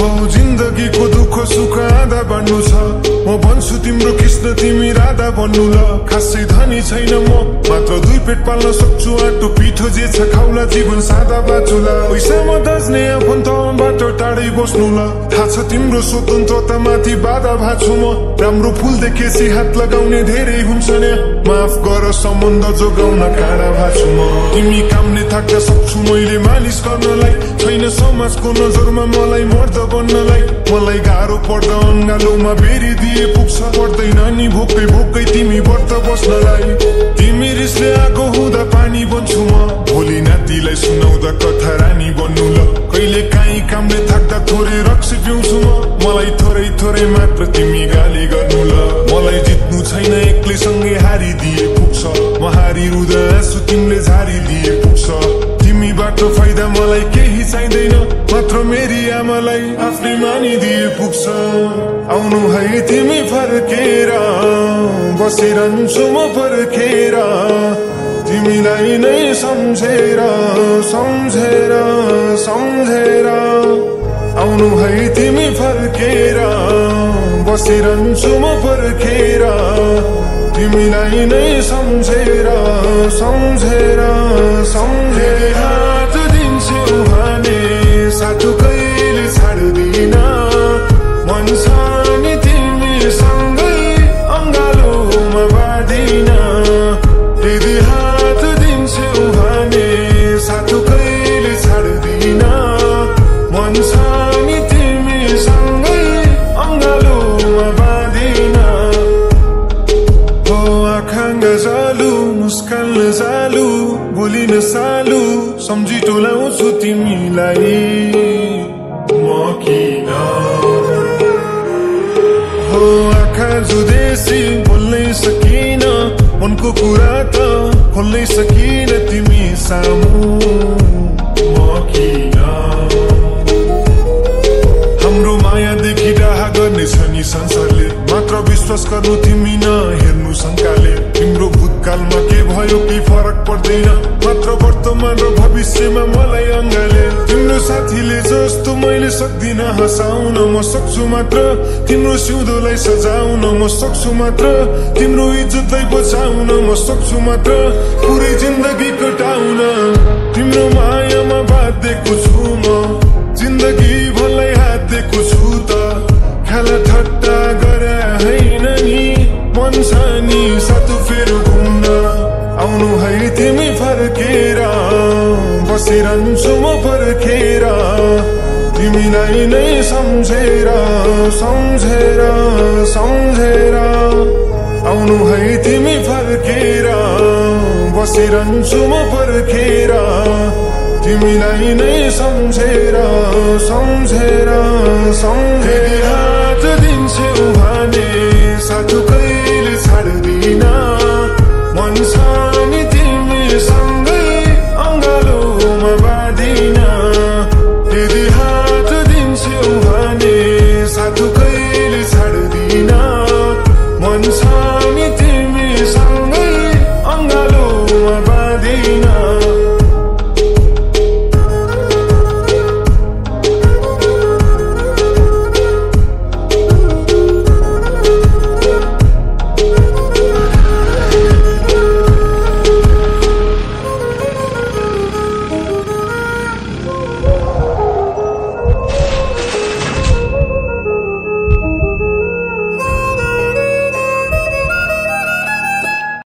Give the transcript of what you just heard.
हो जिन्दगीको दुःख सुख आधा बन्नु छ म भन्छु तिम्रो कृष्ण तिमी राधा बन्नु ल खासै धनी छैन म मात्र दुई पेट पाल्न सक्छु आटो पिठो जे छ खाउला जीवन सादा बाचुला पैसामा दज्ने आफन्तबाट टाढै बस्नु ल थाहा छ तिम्रो स्वतन्त्रता माथि बाधा भाछु म राम्रो फुल देखेसी हात लगाउने धेरै हुन्छ नि माफ गर सम्बन्ध जोगाउन काँडा भाछु म तिमी कामले थाक्दा सक्छु मैले मालिस गर्नलाई छैन समाजको नजरमा मलाई मर्द बन्नलाई मलाई गाह्रो पर्दा अङ्गालोमा बेरी दिए पुग्छ पर्दैन नि भोकै भोकै तिमी व्रत बस्नलाई तिमी रिसले आगो हुँदा पानी बन्छु म भोलि नातिलाई सुनाउँदा कथा रानी बन्नु ल कहिले काहीँ कामले थाक्दा थोरै रक्सी पिउँछु म मलाई थोरै थोरै मात्र तिमी गाली गर्नु ल मलाई जित्नु छैन एक्लैसँगै हारिदिए पुग्छ म हारिरुँदा आँसु तिमीले झारिदिए पुग्छ तिमीबाट फाइदा मलाई केही चाहिँदैन मात्र मेरी आमालाई आफ्नै मानिदिए पुग्छ आउनु है तिमी फर्केर बसिरहन्छु म पर्खेर तिमीलाई नै सम्झेर सम्झेर सम्झेर आउनु है तिमी फर्केर बसिरहन्छु म पर्खेर तिमीलाई नै सम्झेर सम्झेर सम्झेर हात दिन्छु भने साथो कहिले छाड्दिन मन छ नि तिमीसँगै अङ्गालोमा बाँधिन यदि हात दिन्छु भने साथो कहिले छाड्दिन मन छ नि तिमीसँगै अङ्गालोमा बाँधिन हो आँखा जालु मुस्कान जालु बोलिन सालु सम्झी टोलाउँछु तिमीलाई म किन हो आँखा जुदेसी बोल्नै सकिन मनको कुरा त खोल्नै सकिन तिमी सामु म किन हाम्रो मायादेखि डाहा गर्ने छ नि संसारले मात्र विश्वास गर्नु तिमी न हेर्नु शङ्काले तिम्रो भूतकालमा के भयो केही फरक पर्दैन मात्र वर्तमान र भविष्यमा मलाई अङ्गाले तिम्रो साथीले जस्तो मैले सक्दिन हँसाउन म सक्छु मात्र तिम्रो सिउँदोलाई सजाउन म सक्छु मात्र तिम्रो इज्जतलाई बचाउन म सक्छु मात्र पुरै जिन्दगी कटाउन तिम्रो मायामा बाँधेको छु म जिन्दगी भरलाई हातेको छु त खाला ठट्टा गरे होइन नि मन छ नि साथो फेरि घुम्न आउनु है तिमी फर्केर बसिरहन्छु म पर्खेर तिमीलाई नै सम्झेर सम्झेर सम्झेर आउनु है तिमी फर्केर बसिरहन्छु म पर्खेर तिमीलाई नै सम्झेर सम्झेर सम्झेर हात दिन्छु